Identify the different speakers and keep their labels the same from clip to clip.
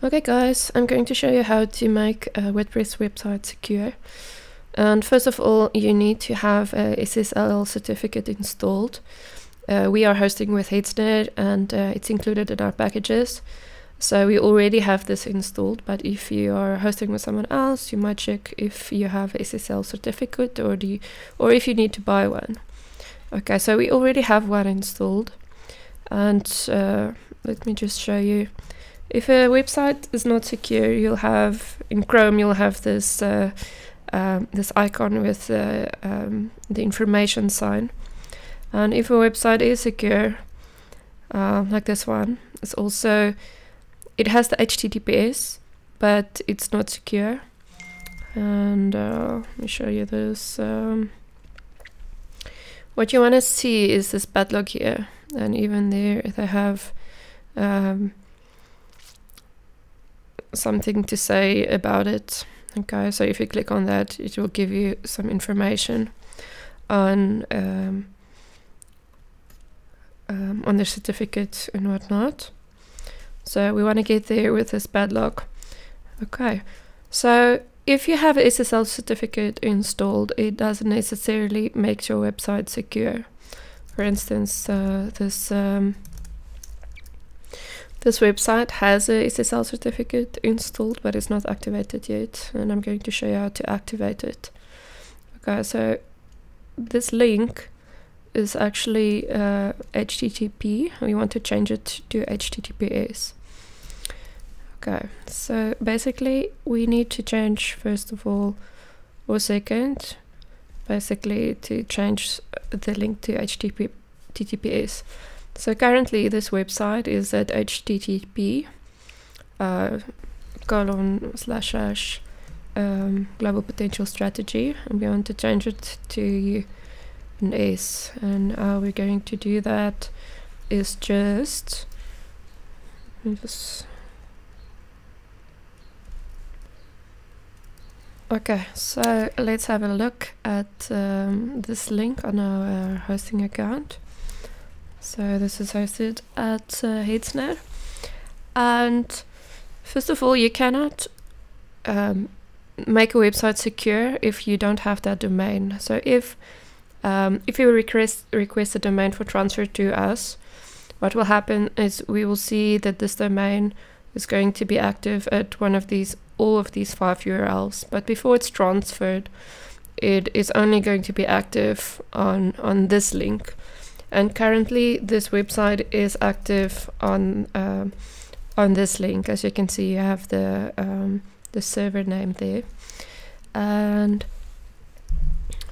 Speaker 1: Okay guys, I'm going to show you how to make a WordPress website secure. And first of all, you need to have a Ssl certificate installed. We are hosting with Ssl and it's included in our packages. So we already have this installed, but if you are hosting with someone else, you might check if you have a Ssl certificate or if you need to buy one. Okay, so we already have one installed. And let me just show you. If a website is not secure, you'll have in Chrome this this icon with the information sign. And if a website is secure, like this one, it has the HTTPS, but it's not secure. And let me show you this. What you want to see is this padlock here, and even there they have something to say about it. Okay, so if you click on that, it will give you some information on the certificate and whatnot. So we want to get there with this padlock. Okay, so if you have a Ssl certificate installed, it doesn't necessarily make your website secure. For instance, this website has a Ssl certificate installed, but it's not activated yet, and I'm going to show you how to activate it. Okay, so this link is actually HTTP. We want to change it to HTTPS. Okay, so basically we need to change first of all, or second, basically to change the link to HTTPS. So currently this website is at http global potential strategy, and we want to change it to an S. And how we're going to do that is just okay, so let's have a look at this link on our hosting account. So this is hosted at Ssl, and first of all, you cannot make a website secure if you don't have that domain. So if you request a domain for transfer to us, what will happen is we will see that this domain is going to be active at all of these 5 URLs, but before it's transferred, it is only going to be active on this link. And currently this website is active on this link. As you can see, you have the server name there,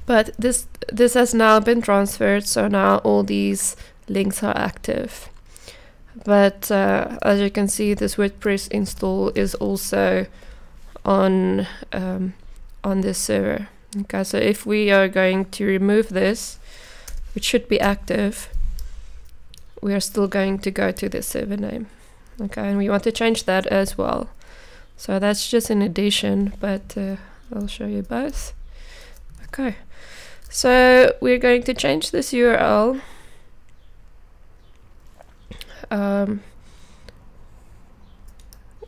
Speaker 1: but this has now been transferred, so now all these links are active. But as you can see, this WordPress install is also on this server. Okay, so if we are going to remove this, which should be active, we are still going to go to the server name. Okay, and we want to change that as well. So that's just an addition, but I'll show you both. Okay, so we're going to change this URL.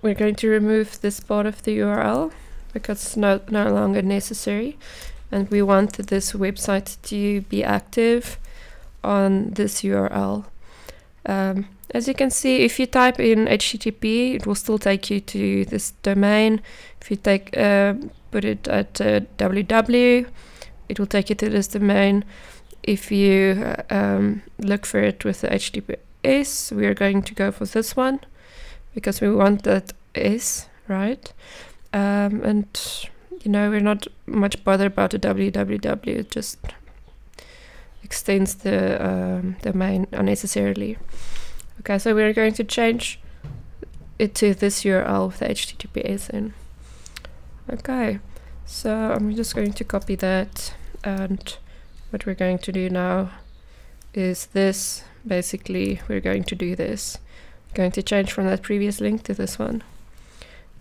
Speaker 1: We're going to remove this part of the URL because it's no longer necessary. And we want this website to be active on this URL. As you can see, if you type in HTTP, it will still take you to this domain. If you put it at www, it will take you to this domain. If you look for it with the HTTPS, we are going to go for this one because we want that S, right? And you know, we're not much bothered about the www, it just extends the domain unnecessarily. Okay, so we're going to change it to this URL with the HTTPS in. Okay, so I'm just going to copy that, and what we're going to do now is this. Basically, we're going to do this. Going to change from that previous link to this one.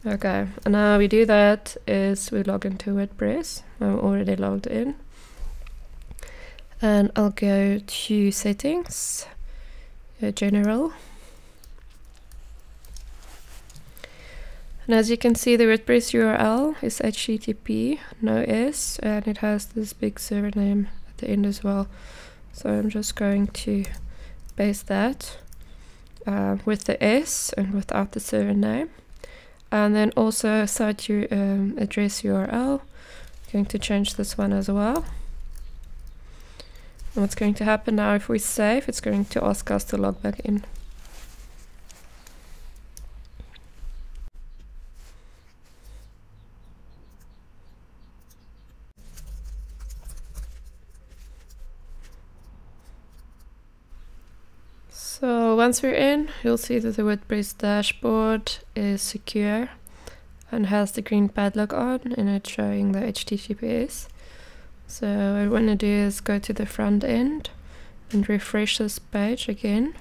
Speaker 1: Okay, and how we do that is we log into WordPress. I'm already logged in. And I'll go to settings, general. And as you can see, the WordPress URL is HTTP, no S, and it has this big server name at the end as well. So I'm just going to paste that with the S and without the server name. And then also site address URL. I'm going to change this one as well. And what's going to happen now, if we save, it's going to ask us to log back in. So once we're in, you'll see that the WordPress dashboard is secure and has the green padlock on, and it's showing the HTTPS. So what I want to do is go to the front end and refresh this page again.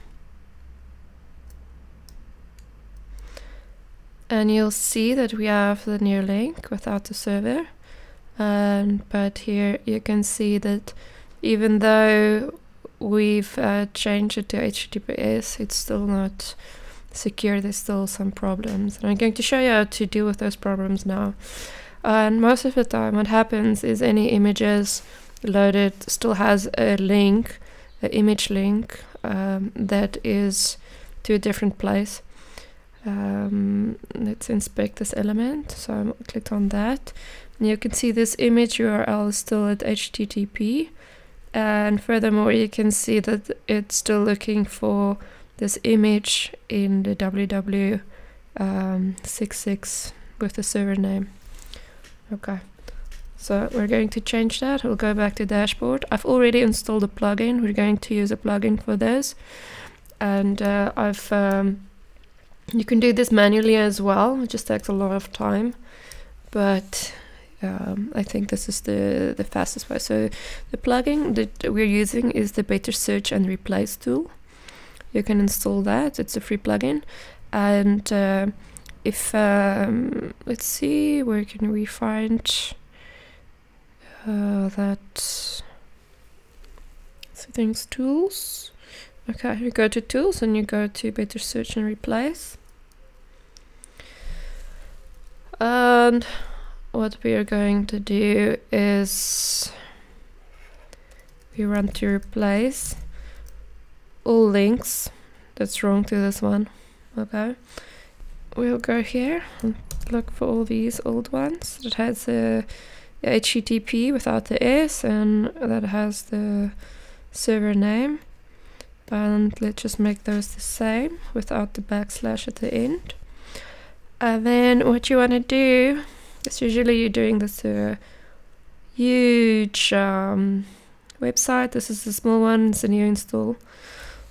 Speaker 1: And you'll see that we have the new link without the server. But here you can see that even though we've changed it to HTTPS, it's still not secure. There's still some problems, and I'm going to show you how to deal with those problems now. And most of the time what happens is any images loaded still has a link, an image link that is to a different place. Let's inspect this element. So I clicked on that, and you can see this image URL is still at HTTP. And furthermore, you can see that it's still looking for this image in the www.66 with the server name. Okay, so we're going to change that. We'll go back to dashboard. I've already installed a plugin. We're going to use a plugin for this. And you can do this manually as well. It just takes a lot of time. But I think this is the fastest way. So the plugin that we're using is the Better Search and Replace tool. You can install that. It's a free plugin. And if let's see, where can we find that? Settings, tools. Okay, you go to tools and you go to Better Search and Replace. And what we are going to do is we want to replace all links. That's wrong to this one. Okay, we'll go here and look for all these old ones that has the HTTP without the S and that has the server name, and let's just make those the same without the backslash at the end. And then what you want to do, because usually you're doing this to a huge website. This is a small one, it's a new install.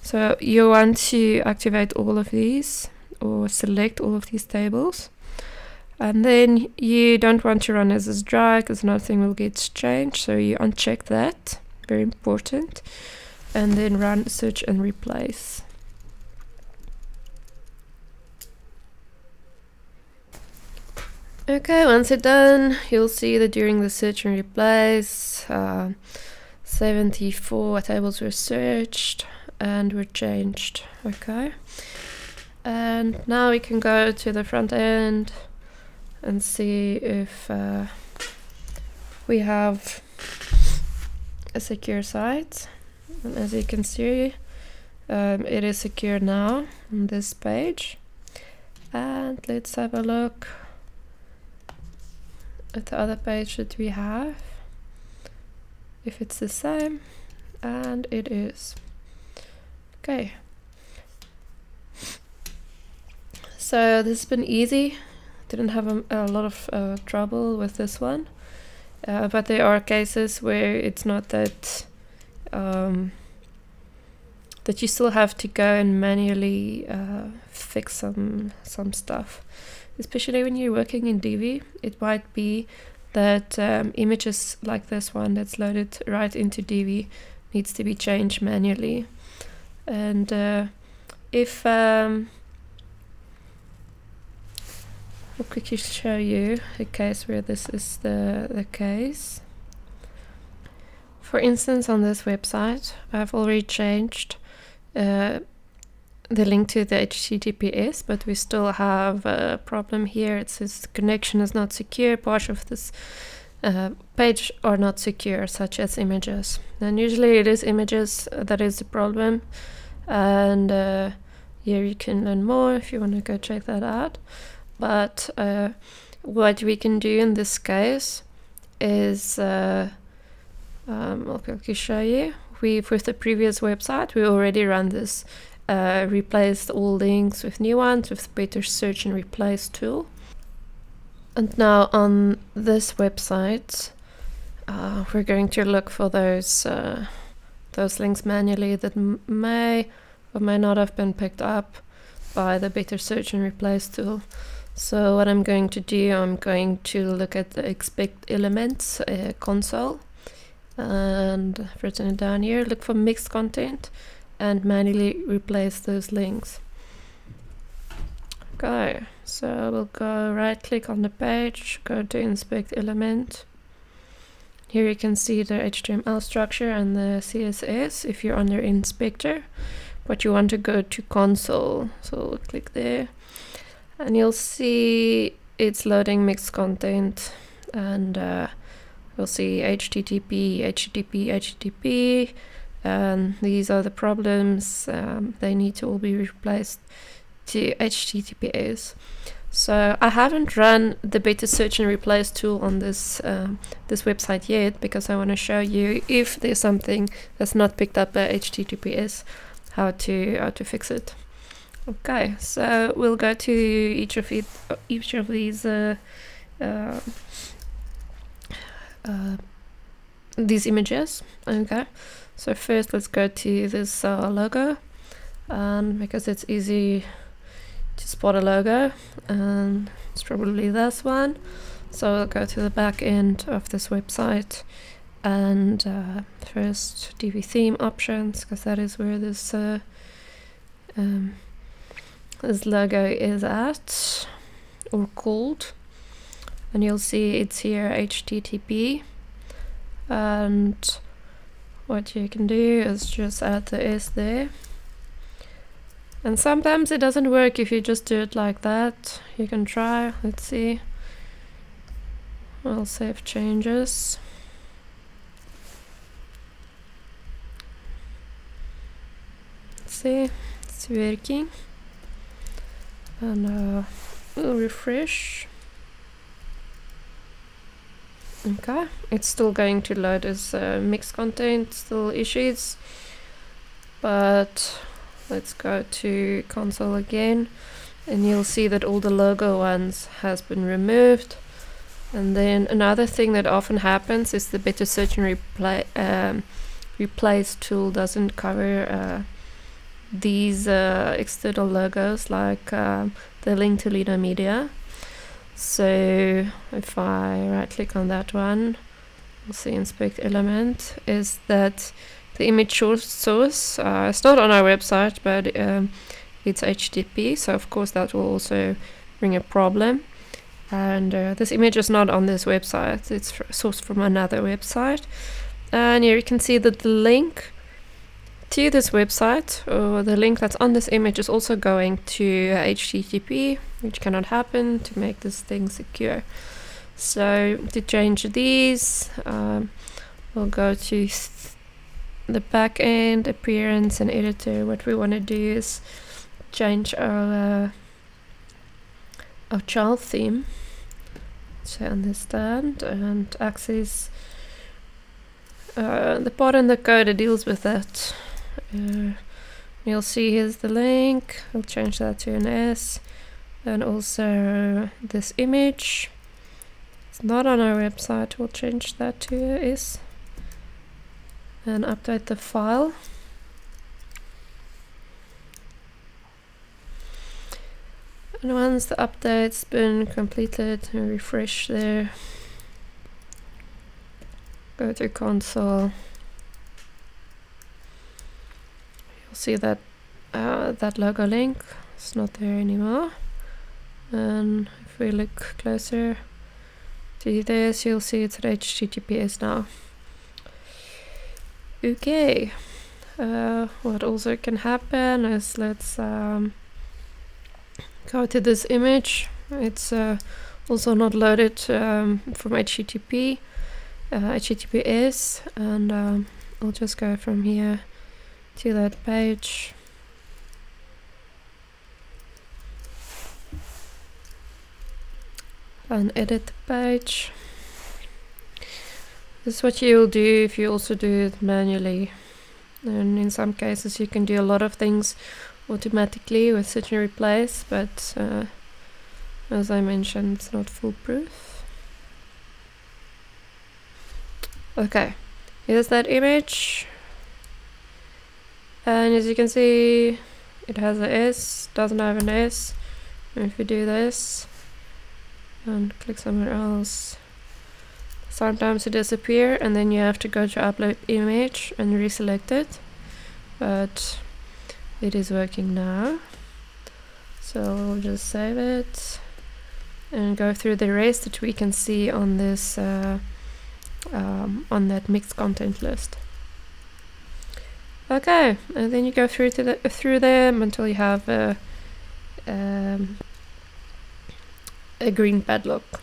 Speaker 1: So you want to activate all of these or select all of these tables. And then you don't want to run as is dry because nothing will get changed. So you uncheck that, very important. And then run search and replace. Okay, once it's done, you'll see that during the search and replace, 74 tables were searched and were changed. Okay, and now we can go to the front end and see if we have a secure site. And as you can see, it is secure now on this page. And let's have a look at the other page that we have, if it's the same, and it is. Okay, so this has been easy. Didn't have a lot of trouble with this one, but there are cases where it's not that that you still have to go and manually fix some stuff. Especially when you're working in Divi, it might be that images like this one that's loaded right into Divi needs to be changed manually. And if I'll quickly show you a case where this is the case. For instance, on this website, I've already changed the link to the HTTPS, but we still have a problem here. It says the connection is not secure. Parts of this page are not secure, such as images. And usually it is images that is the problem. And here you can learn more if you want to go check that out. But what we can do in this case is I'll quickly show you. With the previous website, we already ran this, replaced all links with new ones with the better search and replace tool. And now on this website, we're going to look for those links manually that may or may not have been picked up by the better search and replace tool. So what I'm going to do, I'm going to look at the expect elements console, and I've written it down here. Look for mixed content and manually replace those links. Okay, so we'll go right click on the page, go to inspect element. Here you can see the HTML structure and the CSS if you're under inspector, but you want to go to console, so we'll click there and you'll see it's loading mixed content, and you'll see HTTP, HTTP, HTTP, and these are the problems. They need to all be replaced to HTTPS. So I haven't run the better search and replace tool on this this website yet, because I want to show you if there's something that's not picked up by HTTPS, how to fix it. Okay, so we'll go to each of these images. Okay, so first let's go to this logo, because it's easy to spot a logo, and it's probably this one. So we'll go to the back end of this website, and first DV theme options, because that is where this this logo is at, or called, and you'll see it's here HTTP, and what you can do is just add the S there. And sometimes it doesn't work if you just do it like that. You can try, let's see. I'll save changes. Let's see, it's working. And we'll refresh. Okay, it's still going to load as mixed content, still issues, but let's go to console again, and you'll see that all the logo ones has been removed. And then another thing that often happens is the better search and replace tool doesn't cover these external logos, like the link to Lido Media. So if I right click on that one, we'll see inspect element, is that the image source, it's not on our website, but it's HTTP, so of course that will also bring a problem. And this image is not on this website, it's sourced from another website. And here you can see that the link to this website, or the link that's on this image, is also going to HTTP, which cannot happen, to make this thing secure. So to change these, we'll go to the back end, appearance and editor. What we want to do is change our child theme, so understand and access the part in the code that deals with that. You'll see here's the link. We'll change that to an S, and also this image, it's not on our website, we'll change that to a S and update the file. And once the update's been completed, refresh there, go to console, you'll see that that logo link is not there anymore. And if we look closer to this, you'll see it's at HTTPS now. Okay, what also can happen is, let's go to this image. It's also not loaded from HTTPS, and I'll just go from here to that page. And edit the page. This is what you'll do if you also do it manually. And in some cases you can do a lot of things automatically with search and replace, but as I mentioned, it's not foolproof. Okay, here's that image. And as you can see, it has a S, doesn't have an S. And if we do this and click somewhere else, sometimes it disappears, and then you have to go to upload image and reselect it. But it is working now, so we'll just save it and go through the rest that we can see on this on that mixed content list. Okay, and then you go through them until you have a green padlock.